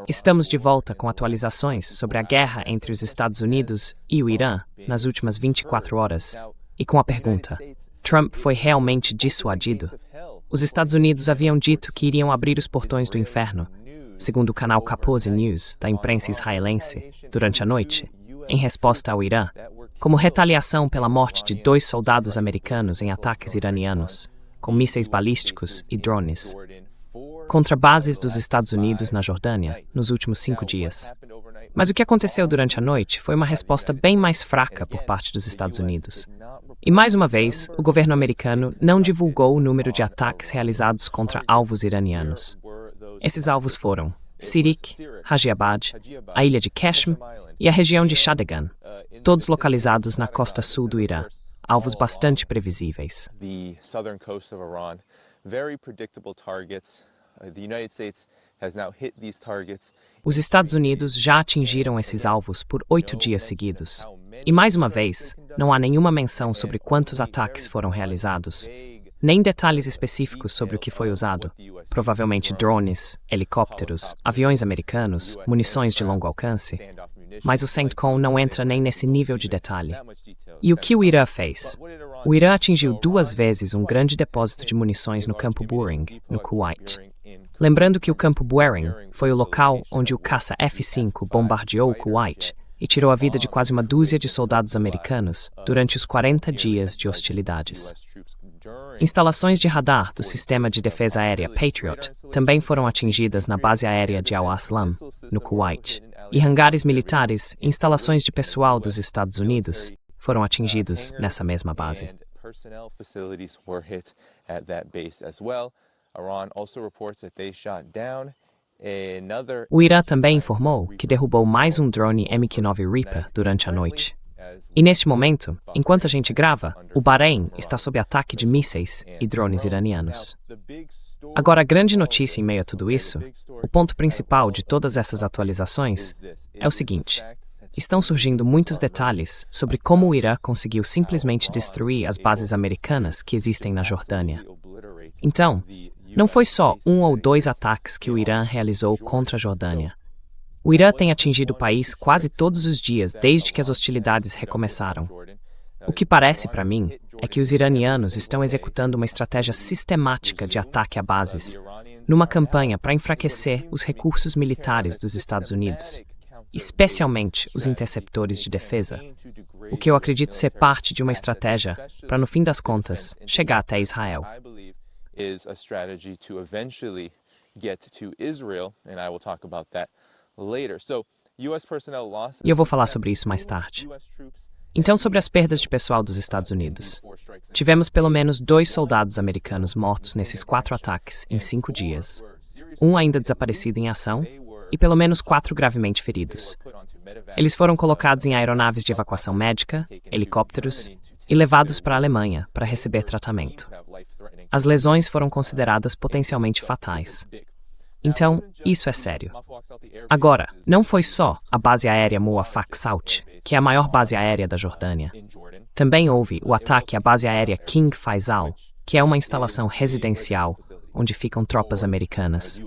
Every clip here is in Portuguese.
Estamos de volta com atualizações sobre a guerra entre os Estados Unidos e o Irã nas últimas 24 horas. E com a pergunta: Trump foi realmente dissuadido? Os Estados Unidos haviam dito que iriam abrir os portões do inferno, segundo o canal Kapose News da imprensa israelense, durante a noite, em resposta ao Irã, como retaliação pela morte de 2 soldados americanos em ataques iranianos, com mísseis balísticos e drones, contra bases dos Estados Unidos na Jordânia nos últimos 5 dias. Mas o que aconteceu durante a noite foi uma resposta bem mais fraca por parte dos Estados Unidos. E mais uma vez, o governo americano não divulgou o número de ataques realizados contra alvos iranianos. Esses alvos foram Sirik, Hajiabad, a ilha de Keshm e a região de Shahdegan, todos localizados na costa sul do Irã, alvos bastante previsíveis. Os Estados Unidos já atingiram esses alvos por 8 dias seguidos. E mais uma vez, não há nenhuma menção sobre quantos ataques foram realizados, nem detalhes específicos sobre o que foi usado, provavelmente drones, helicópteros, aviões americanos, munições de longo alcance, mas o CENTCOM não entra nem nesse nível de detalhe. E o que o Irã fez? O Irã atingiu 2 vezes um grande depósito de munições no campo Buring, no Kuwait. Lembrando que o campo Buring foi o local onde o caça F-5 bombardeou o Kuwait e tirou a vida de quase uma dúzia de soldados americanos durante os 40 dias de hostilidades. Instalações de radar do sistema de defesa aérea Patriot também foram atingidas na base aérea de Al-Aslam, no Kuwait, e hangares militares e instalações de pessoal dos Estados Unidos foram atingidos nessa mesma base. O Irã também informou que derrubou mais um drone MQ-9 Reaper durante a noite. E neste momento, enquanto a gente grava, o Bahrein está sob ataque de mísseis e drones iranianos. Agora, a grande notícia em meio a tudo isso, o ponto principal de todas essas atualizações, é o seguinte: estão surgindo muitos detalhes sobre como o Irã conseguiu simplesmente destruir as bases americanas que existem na Jordânia. Então, não foi só 1 ou 2 ataques que o Irã realizou contra a Jordânia. O Irã tem atingido o país quase todos os dias desde que as hostilidades recomeçaram. O que parece para mim é que os iranianos estão executando uma estratégia sistemática de ataque a bases, numa campanha para enfraquecer os recursos militares dos Estados Unidos, especialmente os interceptores de defesa, o que eu acredito ser parte de uma estratégia para, no fim das contas, chegar até Israel. E eu vou falar sobre isso mais tarde. Então, sobre as perdas de pessoal dos Estados Unidos. Tivemos pelo menos 2 soldados americanos mortos nesses 4 ataques em 5 dias. 1 ainda desaparecido em ação e pelo menos 4 gravemente feridos. Eles foram colocados em aeronaves de evacuação médica, helicópteros e levados para a Alemanha para receber tratamento. As lesões foram consideradas potencialmente fatais. Então, isso é sério. Agora, não foi só a base aérea Muwafaq Salt, que é a maior base aérea da Jordânia. Também houve o ataque à base aérea King Faisal, que é uma instalação residencial onde ficam tropas americanas.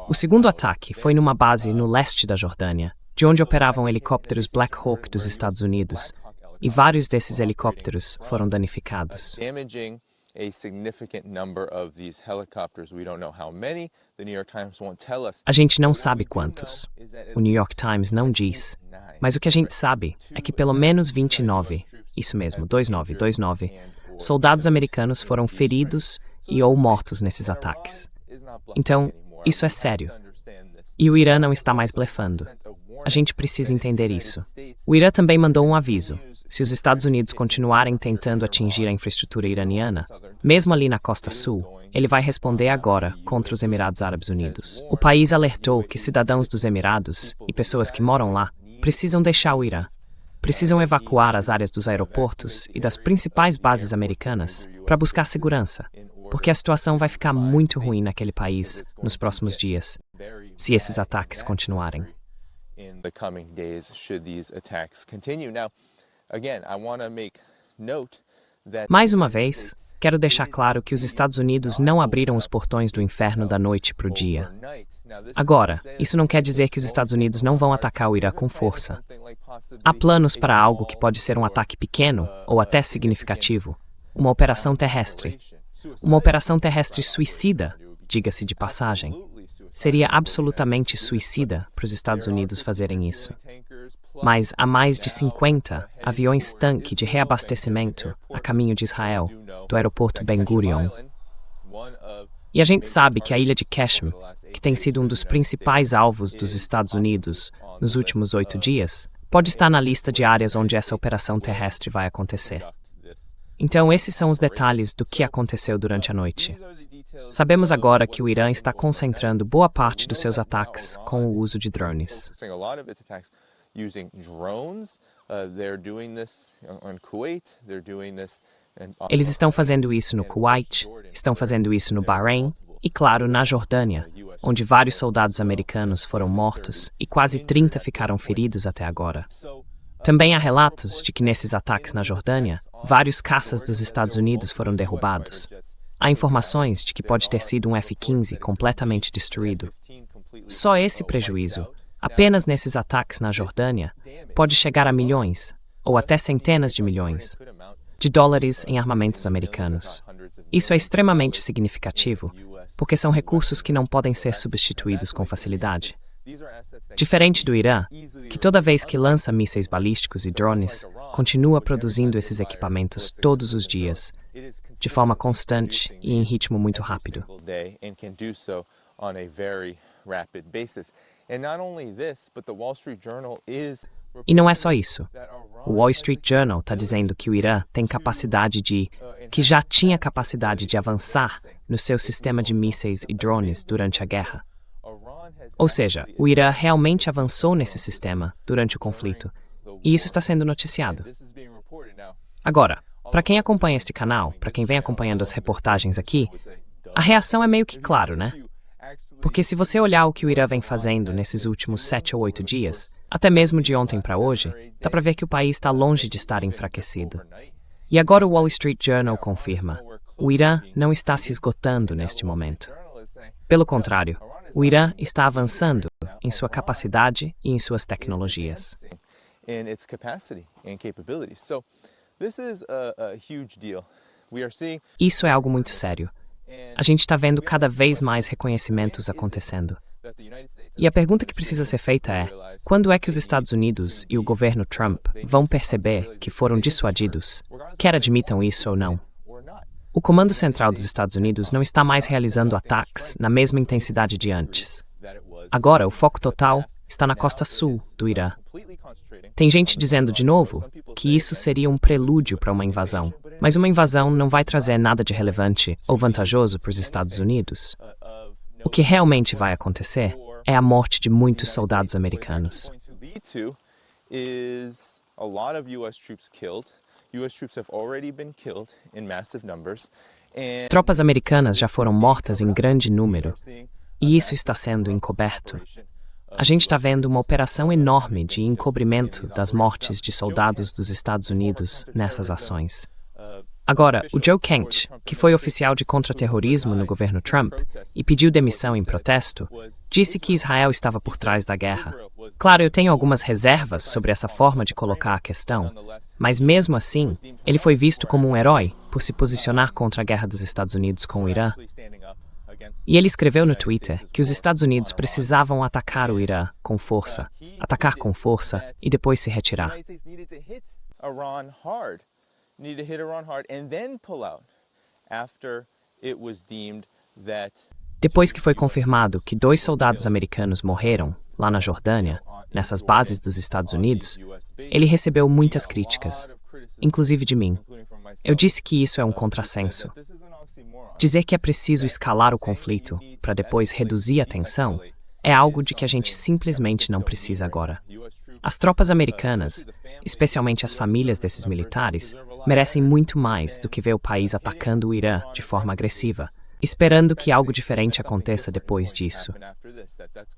O segundo ataque foi numa base no leste da Jordânia, de onde operavam helicópteros Black Hawk dos Estados Unidos, e vários desses helicópteros foram danificados. A gente não sabe quantos. O New York Times não diz. Mas o que a gente sabe é que pelo menos 29, isso mesmo, 29, soldados americanos foram feridos e ou mortos nesses ataques. Então, isso é sério. E o Irã não está mais blefando. A gente precisa entender isso. O Irã também mandou um aviso. Se os Estados Unidos continuarem tentando atingir a infraestrutura iraniana, mesmo ali na costa sul, ele vai responder agora contra os Emirados Árabes Unidos. O país alertou que cidadãos dos Emirados e pessoas que moram lá precisam deixar o Irã. Precisam evacuar as áreas dos aeroportos e das principais bases americanas para buscar segurança, porque a situação vai ficar muito ruim naquele país nos próximos dias, se esses ataques continuarem. Again, I want to make note Mais uma vez, quero deixar claro que os Estados Unidos não abriram os portões do inferno da noite para o dia. Agora, isso não quer dizer que os Estados Unidos não vão atacar o Irã com força. Há planos para algo que pode ser um ataque pequeno ou até significativo, uma operação terrestre. Uma operação terrestre suicida, diga-se de passagem. Seria absolutamente suicida para os Estados Unidos fazerem isso. Mas há mais de 50 aviões-tanque de reabastecimento a caminho de Israel, do aeroporto Ben Gurion. E a gente sabe que a ilha de Qashm, que tem sido um dos principais alvos dos Estados Unidos nos últimos 8 dias, pode estar na lista de áreas onde essa operação terrestre vai acontecer. Então, esses são os detalhes do que aconteceu durante a noite. Sabemos agora que o Irã está concentrando boa parte dos seus ataques com o uso de drones. Eles estão fazendo isso no Kuwait, estão fazendo isso no Bahrein e, claro, na Jordânia, onde vários soldados americanos foram mortos e quase 30 ficaram feridos até agora. Também há relatos de que nesses ataques na Jordânia, vários caças dos Estados Unidos foram derrubados. Há informações de que pode ter sido um F-15 completamente destruído. Só esse prejuízo, apenas nesses ataques na Jordânia, pode chegar a milhões, ou até centenas de milhões, de dólares em armamentos americanos. Isso é extremamente significativo, porque são recursos que não podem ser substituídos com facilidade. Diferente do Irã, que toda vez que lança mísseis balísticos e drones, continua produzindo esses equipamentos todos os dias, de forma constante e em ritmo muito rápido. E não é só isso. O Wall Street Journal está dizendo que o Irã tem que já tinha capacidade de avançar no seu sistema de mísseis e drones durante a guerra. Ou seja, o Irã realmente avançou nesse sistema durante o conflito, e isso está sendo noticiado. Agora, para quem acompanha este canal, para quem vem acompanhando as reportagens aqui, a reação é meio que claro, né? Porque se você olhar o que o Irã vem fazendo nesses últimos 7 ou 8 dias, até mesmo de ontem para hoje, dá para ver que o país está longe de estar enfraquecido. E agora o Wall Street Journal confirma, o Irã não está se esgotando neste momento. Pelo contrário, o Irã está avançando em sua capacidade e em suas tecnologias. Isso é algo muito sério. A gente está vendo cada vez mais reconhecimentos acontecendo. E a pergunta que precisa ser feita é, quando é que os Estados Unidos e o governo Trump vão perceber que foram dissuadidos, quer admitam isso ou não? O Comando Central dos Estados Unidos não está mais realizando ataques na mesma intensidade de antes. Agora, o foco total está na costa sul do Irã. Tem gente dizendo de novo que isso seria um prelúdio para uma invasão, mas uma invasão não vai trazer nada de relevante ou vantajoso para os Estados Unidos. O que realmente vai acontecer é a morte de muitos soldados americanos. Tropas americanas já foram mortas em grande número, e isso está sendo encoberto. A gente está vendo uma operação enorme de encobrimento das mortes de soldados dos Estados Unidos nessas ações. Agora, o Joe Kent, que foi oficial de contra-terrorismo no governo Trump e pediu demissão em protesto, disse que Israel estava por trás da guerra. Claro, eu tenho algumas reservas sobre essa forma de colocar a questão, mas mesmo assim, ele foi visto como um herói por se posicionar contra a guerra dos Estados Unidos com o Irã. E ele escreveu no Twitter que os Estados Unidos precisavam atacar o Irã com força e depois se retirar. Depois que foi confirmado que 2 soldados americanos morreram lá na Jordânia, nessas bases dos Estados Unidos, ele recebeu muitas críticas, inclusive de mim. Eu disse que isso é um contrassenso. Dizer que é preciso escalar o conflito para depois reduzir a tensão é algo de que a gente simplesmente não precisa agora. As tropas americanas, especialmente as famílias desses militares, merecem muito mais do que ver o país atacando o Irã de forma agressiva, esperando que algo diferente aconteça depois disso.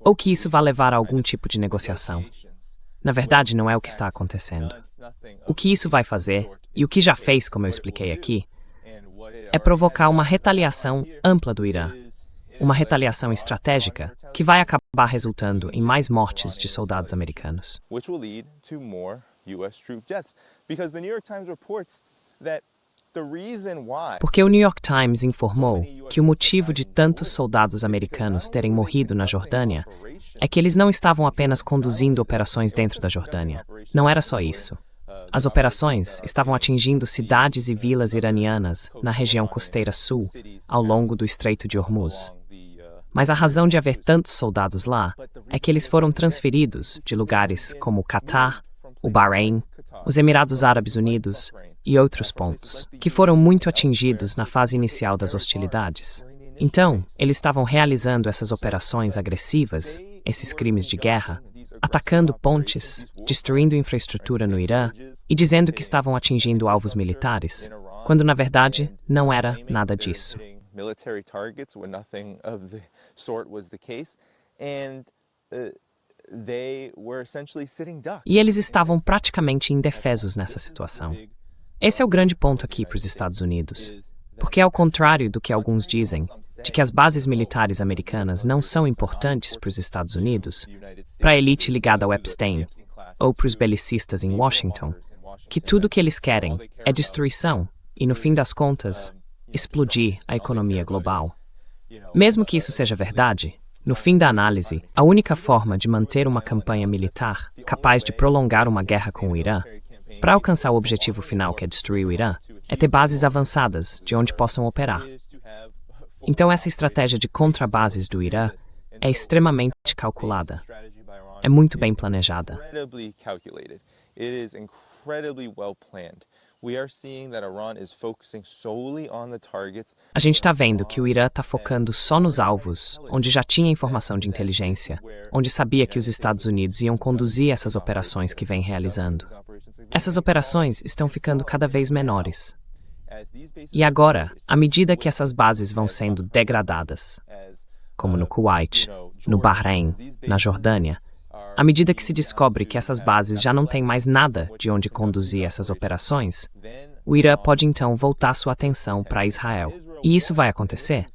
Ou que isso vá levar a algum tipo de negociação. Na verdade, não é o que está acontecendo. O que isso vai fazer e o que já fez, como eu expliquei aqui, é provocar uma retaliação ampla do Irã. Uma retaliação estratégica que vai acabar resultando em mais mortes de soldados americanos. Porque o New York Times informou que o motivo de tantos soldados americanos terem morrido na Jordânia é que eles não estavam apenas conduzindo operações dentro da Jordânia. Não era só isso. As operações estavam atingindo cidades e vilas iranianas na região costeira sul, ao longo do Estreito de Hormuz. Mas a razão de haver tantos soldados lá é que eles foram transferidos de lugares como o Catar, o Bahrein, os Emirados Árabes Unidos e outros pontos, que foram muito atingidos na fase inicial das hostilidades. Então, eles estavam realizando essas operações agressivas, esses crimes de guerra, atacando pontes, destruindo infraestrutura no Irã e dizendo que estavam atingindo alvos militares, quando na verdade não era nada disso. Military targets when nothing of the sort was the case, and they were essentially sitting ducks. E eles estavam praticamente indefesos nessa situação. Esse é o grande ponto aqui para os Estados Unidos, porque ao contrário do que alguns dizem, de que as bases militares americanas não são importantes para os Estados Unidos, para a elite ligada ao Epstein, ou para os belicistas em Washington, que tudo o que eles querem é destruição e, no fim das contas, explodir a economia global. Mesmo que isso seja verdade, no fim da análise, a única forma de manter uma campanha militar capaz de prolongar uma guerra com o Irã, para alcançar o objetivo final, que é destruir o Irã, é ter bases avançadas de onde possam operar. Então essa estratégia de contrabases do Irã é extremamente calculada. É muito bem planejada. A gente está vendo que o Irã está focando só nos alvos, onde já tinha informação de inteligência, onde sabia que os Estados Unidos iam conduzir essas operações que vem realizando. Essas operações estão ficando cada vez menores. E agora, à medida que essas bases vão sendo degradadas, como no Kuwait, no Bahrein, na Jordânia, à medida que se descobre que essas bases já não têm mais nada de onde conduzir essas operações, o Irã pode então voltar sua atenção para Israel. E isso vai acontecer?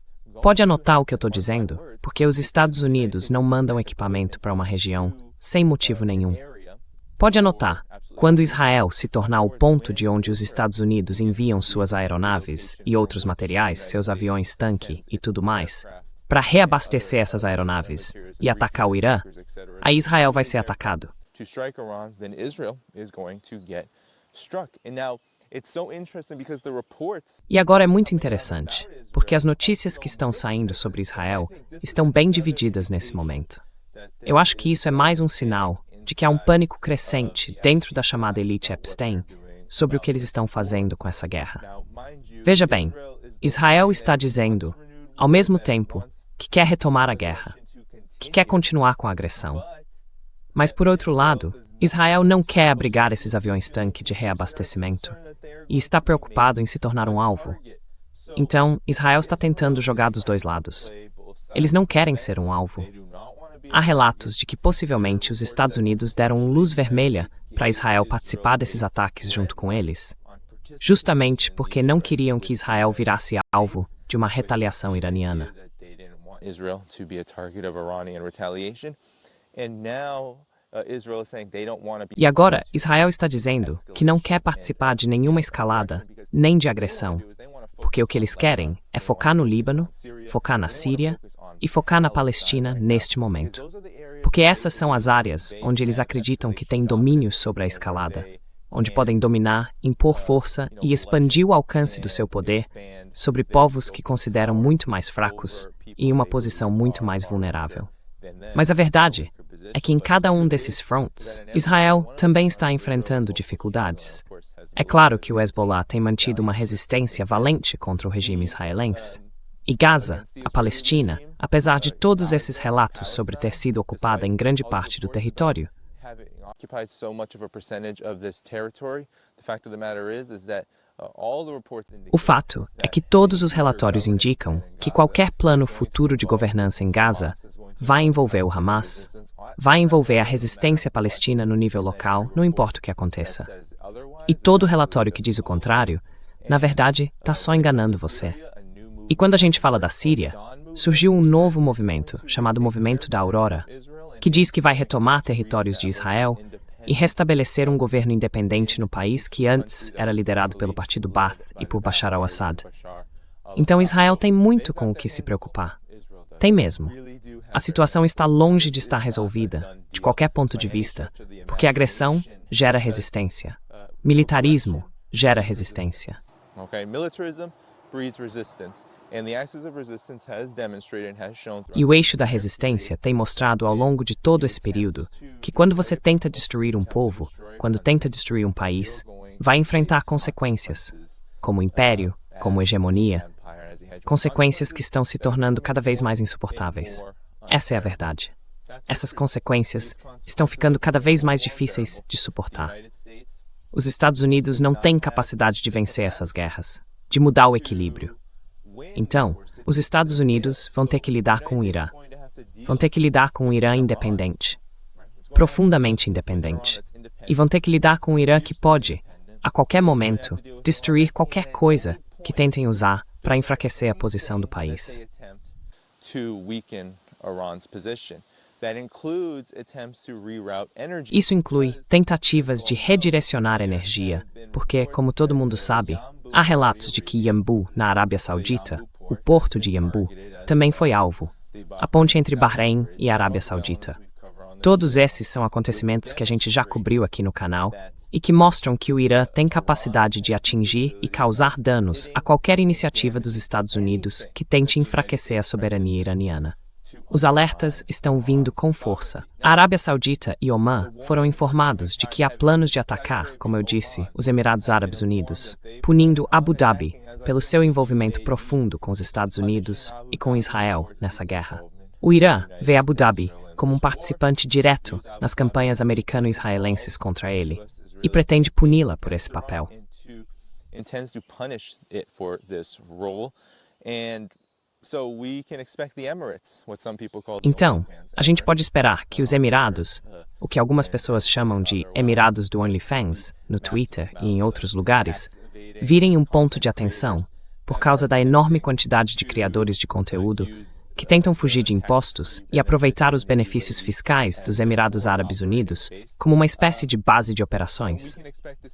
Pode anotar o que eu estou dizendo, porque os Estados Unidos não mandam equipamento para uma região sem motivo nenhum. Pode anotar, quando Israel se tornar o ponto de onde os Estados Unidos enviam suas aeronaves e outros materiais, seus aviões-tanque e tudo mais, para reabastecer essas aeronaves e atacar o Irã, aí Israel vai ser atacado. E agora é muito interessante, porque as notícias que estão saindo sobre Israel estão bem divididas nesse momento. Eu acho que isso é mais um sinal de que há um pânico crescente dentro da chamada elite Epstein sobre o que eles estão fazendo com essa guerra. Veja bem, Israel está dizendo, ao mesmo tempo, que quer retomar a guerra, que quer continuar com a agressão. Mas, por outro lado, Israel não quer abrigar esses aviões-tanque de reabastecimento e está preocupado em se tornar um alvo. Então, Israel está tentando jogar dos dois lados. Eles não querem ser um alvo. Há relatos de que possivelmente os Estados Unidos deram luz vermelha para Israel participar desses ataques junto com eles, justamente porque não queriam que Israel virasse alvo de uma retaliação iraniana. E agora, Israel está dizendo que não quer participar de nenhuma escalada, nem de agressão, porque o que eles querem é focar no Líbano, focar na Síria e focar na Palestina neste momento. Porque essas são as áreas onde eles acreditam que têm domínio sobre a escalada, onde podem dominar, impor força e expandir o alcance do seu poder sobre povos que consideram muito mais fracos e em uma posição muito mais vulnerável. Mas a verdade é que em cada um desses fronts, Israel também está enfrentando dificuldades. É claro que o Hezbollah tem mantido uma resistência valente contra o regime israelense. E Gaza, a Palestina, apesar de todos esses relatos sobre ter sido ocupada em grande parte do território, o fato é que todos os relatórios indicam que qualquer plano futuro de governança em Gaza vai envolver o Hamas, vai envolver a resistência palestina no nível local, não importa o que aconteça. E todo relatório que diz o contrário, na verdade, está só enganando você. E quando a gente fala da Síria, surgiu um novo movimento, chamado Movimento da Aurora, que diz que vai retomar territórios de Israel e restabelecer um governo independente no país que antes era liderado pelo Partido Baath e por Bashar al-Assad. Então Israel tem muito com o que se preocupar. Tem mesmo. A situação está longe de estar resolvida, de qualquer ponto de vista, porque agressão gera resistência. Militarismo gera resistência. E o eixo da resistência tem mostrado ao longo de todo esse período que quando você tenta destruir um povo, quando tenta destruir um país, vai enfrentar consequências, como império, como hegemonia, consequências que estão se tornando cada vez mais insuportáveis. Essa é a verdade. Essas consequências estão ficando cada vez mais difíceis de suportar. Os Estados Unidos não têm capacidade de vencer essas guerras, de mudar o equilíbrio. Então, os Estados Unidos vão ter que lidar com o Irã. Vão ter que lidar com um Irã independente, profundamente independente. E vão ter que lidar com um Irã que pode, a qualquer momento, destruir qualquer coisa que tentem usar para enfraquecer a posição do país. Isso inclui tentativas de redirecionar energia, porque, como todo mundo sabe, há relatos de que Yanbu, na Arábia Saudita, o porto de Yanbu, também foi alvo, a ponte entre Bahrein e a Arábia Saudita. Todos esses são acontecimentos que a gente já cobriu aqui no canal e que mostram que o Irã tem capacidade de atingir e causar danos a qualquer iniciativa dos Estados Unidos que tente enfraquecer a soberania iraniana. Os alertas estão vindo com força. A Arábia Saudita e Omã foram informados de que há planos de atacar, como eu disse, os Emirados Árabes Unidos, punindo Abu Dhabi pelo seu envolvimento profundo com os Estados Unidos e com Israel nessa guerra. O Irã vê Abu Dhabi como um participante direto nas campanhas americano-israelenses contra ele e pretende puni-la por esse papel. Então, a gente pode esperar que os Emirados, o que algumas pessoas chamam de Emirados do OnlyFans, no Twitter e em outros lugares, virem um ponto de atenção por causa da enorme quantidade de criadores de conteúdo que tentam fugir de impostos e aproveitar os benefícios fiscais dos Emirados Árabes Unidos como uma espécie de base de operações.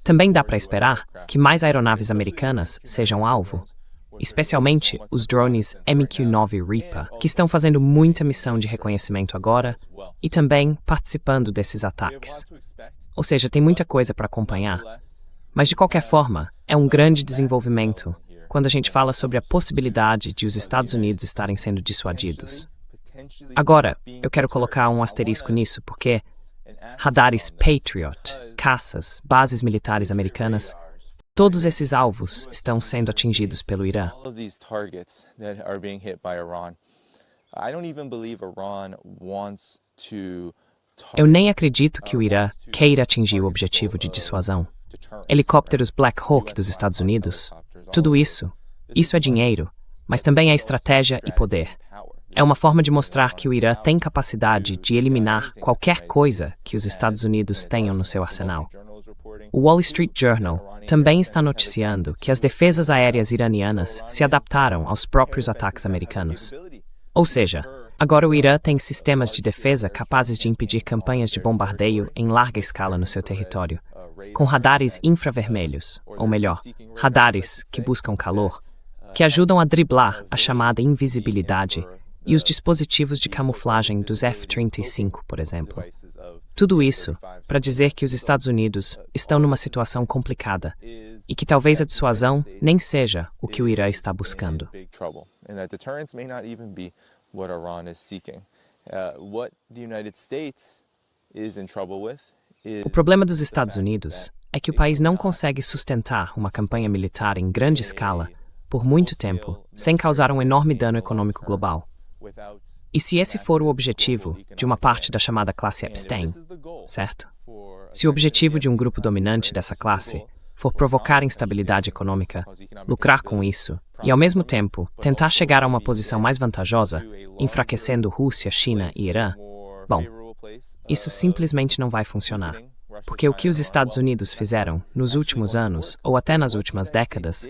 Também dá para esperar que mais aeronaves americanas sejam alvo, especialmente os drones MQ-9 Reaper, que estão fazendo muita missão de reconhecimento agora e também participando desses ataques. Ou seja, tem muita coisa para acompanhar, mas de qualquer forma, é um grande desenvolvimento quando a gente fala sobre a possibilidade de os Estados Unidos estarem sendo dissuadidos. Agora, eu quero colocar um asterisco nisso, porque radares Patriot, caças, bases militares americanas, todos esses alvos estão sendo atingidos pelo Irã. Eu nem acredito que o Irã queira atingir o objetivo de dissuasão. Helicópteros Black Hawk dos Estados Unidos, tudo isso é dinheiro, mas também é estratégia e poder. É uma forma de mostrar que o Irã tem capacidade de eliminar qualquer coisa que os Estados Unidos tenham no seu arsenal. O Wall Street Journal também está noticiando que as defesas aéreas iranianas se adaptaram aos próprios ataques americanos. Ou seja, agora o Irã tem sistemas de defesa capazes de impedir campanhas de bombardeio em larga escala no seu território, com radares infravermelhos, ou melhor, radares que buscam calor, que ajudam a driblar a chamada invisibilidade e os dispositivos de camuflagem dos F-35, por exemplo. Tudo isso para dizer que os Estados Unidos estão numa situação complicada e que talvez a dissuasão nem seja o que o Irã está buscando. O problema dos Estados Unidos é que o país não consegue sustentar uma campanha militar em grande escala por muito tempo sem causar um enorme dano econômico global. E se esse for o objetivo de uma parte da chamada classe Epstein, certo? Se o objetivo de um grupo dominante dessa classe for provocar instabilidade econômica, lucrar com isso e, ao mesmo tempo, tentar chegar a uma posição mais vantajosa, enfraquecendo Rússia, China e Irã, bom, isso simplesmente não vai funcionar. porque o que os Estados Unidos fizeram nos últimos anos, ou até nas últimas décadas,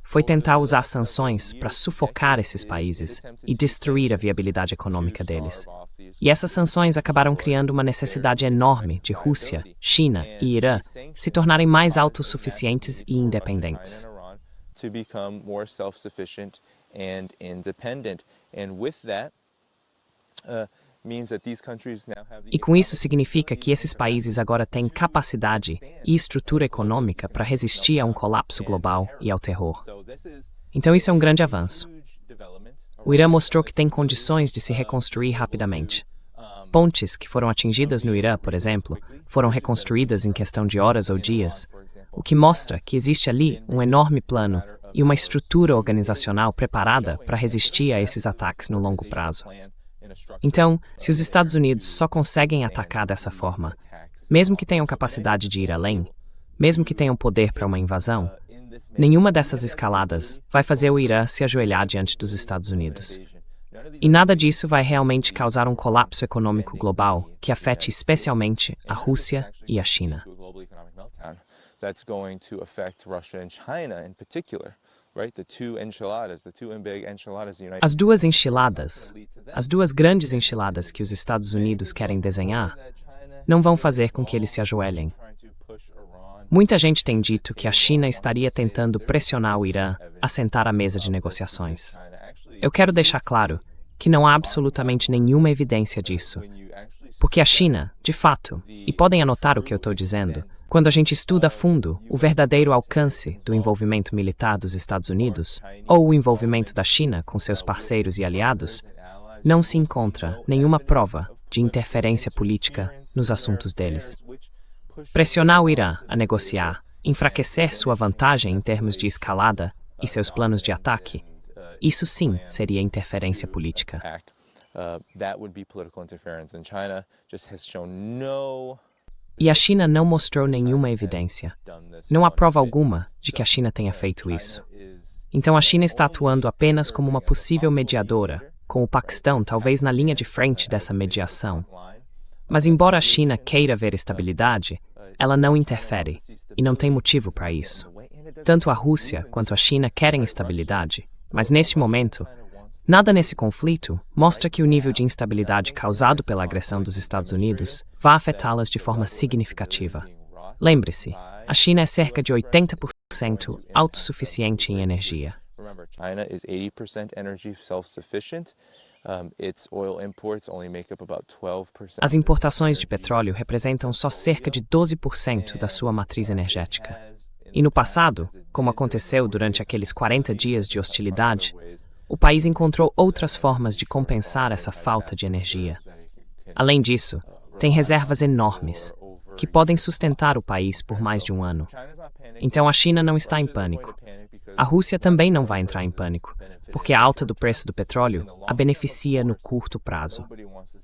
foi tentar usar sanções para sufocar esses países e destruir a viabilidade econômica deles. E essas sanções acabaram criando uma necessidade enorme de Rússia, China e Irã se tornarem mais autossuficientes e independentes. E com isso significa que esses países agora têm capacidade e estrutura econômica para resistir a um colapso global e ao terror. Então isso é um grande avanço. O Irã mostrou que tem condições de se reconstruir rapidamente. Pontes que foram atingidas no Irã, por exemplo, foram reconstruídas em questão de horas ou dias, o que mostra que existe ali um enorme plano e uma estrutura organizacional preparada para resistir a esses ataques no longo prazo. Então, se os Estados Unidos só conseguem atacar dessa forma, mesmo que tenham capacidade de ir além, mesmo que tenham poder para uma invasão, nenhuma dessas escaladas vai fazer o Irã se ajoelhar diante dos Estados Unidos. E nada disso vai realmente causar um colapso econômico global que afete especialmente a Rússia e a China. As duas enchiladas, as duas grandes enchiladas que os Estados Unidos querem desenhar, não vão fazer com que eles se ajoelhem. Muita gente tem dito que a China estaria tentando pressionar o Irã a sentar à mesa de negociações. Eu quero deixar claro que não há absolutamente nenhuma evidência disso. Porque a China, de fato, e podem anotar o que eu estou dizendo, quando a gente estuda a fundo o verdadeiro alcance do envolvimento militar dos Estados Unidos, ou o envolvimento da China com seus parceiros e aliados, não se encontra nenhuma prova de interferência política nos assuntos deles. Pressionar o Irã a negociar, enfraquecer sua vantagem em termos de escalada e seus planos de ataque, isso sim seria interferência política. E a China não mostrou nenhuma evidência. Não há prova alguma de que a China tenha feito isso. Então a China está atuando apenas como uma possível mediadora, com o Paquistão talvez na linha de frente dessa mediação. Mas embora a China queira ver estabilidade, ela não interfere, e não tem motivo para isso. Tanto a Rússia quanto a China querem estabilidade, mas neste momento, nada nesse conflito mostra que o nível de instabilidade causado pela agressão dos Estados Unidos vai afetá-las de forma significativa. Lembre-se, a China é cerca de 80% autossuficiente em energia. As importações de petróleo representam só cerca de 12% da sua matriz energética. E no passado, como aconteceu durante aqueles 40 dias de hostilidade, o país encontrou outras formas de compensar essa falta de energia. Além disso, tem reservas enormes, que podem sustentar o país por mais de um ano. Então a China não está em pânico. A Rússia também não vai entrar em pânico, porque a alta do preço do petróleo a beneficia no curto prazo.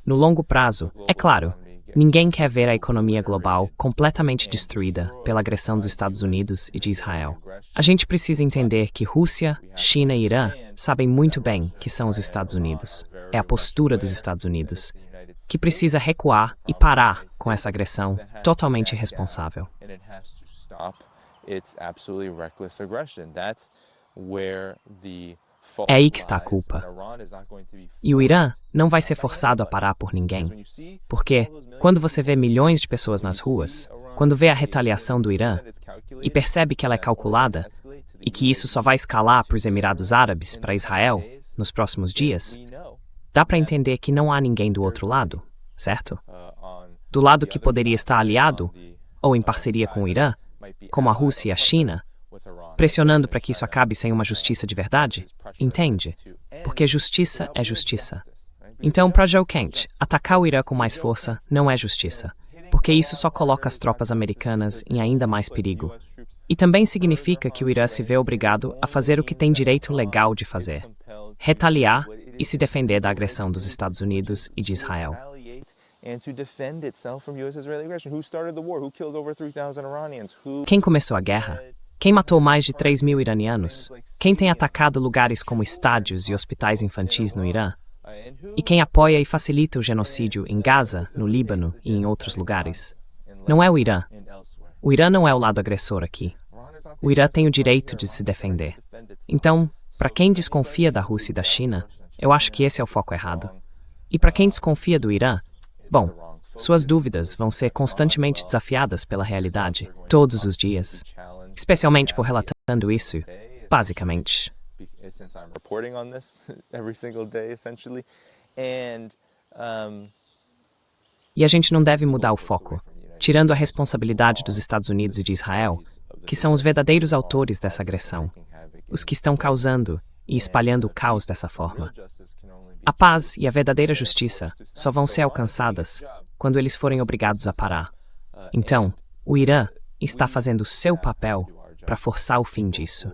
No longo prazo, é claro, ninguém quer ver a economia global completamente destruída pela agressão dos Estados Unidos e de Israel. A gente precisa entender que Rússia, China e Irã sabem muito bem que são os Estados Unidos. É a postura dos Estados Unidos, que precisa recuar e parar com essa agressão totalmente irresponsável. É aí que está a culpa. E o Irã não vai ser forçado a parar por ninguém. Porque, quando você vê milhões de pessoas nas ruas, quando vê a retaliação do Irã, e percebe que ela é calculada, e que isso só vai escalar para os Emirados Árabes, para Israel, nos próximos dias, dá para entender que não há ninguém do outro lado, certo? Do lado que poderia estar aliado, ou em parceria com o Irã, como a Rússia e a China, pressionando para que isso acabe sem uma justiça de verdade? Entende? Porque justiça é justiça. Então, para Joe Kent, atacar o Irã com mais força não é justiça, porque isso só coloca as tropas americanas em ainda mais perigo. E também significa que o Irã se vê obrigado a fazer o que tem direito legal de fazer: retaliar e se defender da agressão dos Estados Unidos e de Israel. Quem começou a guerra? Quem matou mais de 3.000 iranianos? Quem tem atacado lugares como estádios e hospitais infantis no Irã? E quem apoia e facilita o genocídio em Gaza, no Líbano e em outros lugares? não é o Irã. O Irã não é o lado agressor aqui. O Irã tem o direito de se defender. Então, para quem desconfia da Rússia e da China, eu acho que esse é o foco errado. E para quem desconfia do Irã, bom, suas dúvidas vão ser constantemente desafiadas pela realidade, todos os dias. Especialmente por relatando isso, basicamente. E a gente não deve mudar o foco, tirando a responsabilidade dos Estados Unidos e de Israel, que são os verdadeiros autores dessa agressão, os que estão causando e espalhando o caos dessa forma. A paz e a verdadeira justiça só vão ser alcançadas quando eles forem obrigados a parar. Então, o Irã está fazendo o seu papel para forçar o fim disso.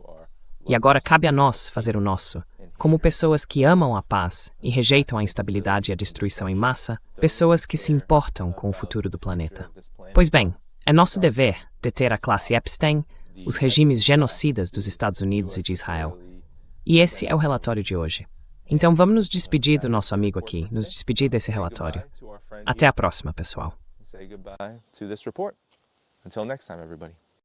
E agora cabe a nós fazer o nosso, como pessoas que amam a paz e rejeitam a instabilidade e a destruição em massa, pessoas que se importam com o futuro do planeta. Pois bem, é nosso dever deter a classe Epstein, os regimes genocidas dos Estados Unidos e de Israel. E esse é o relatório de hoje. Então vamos nos despedir do nosso amigo aqui, nos despedir desse relatório. Até a próxima, pessoal. Until next time, everybody.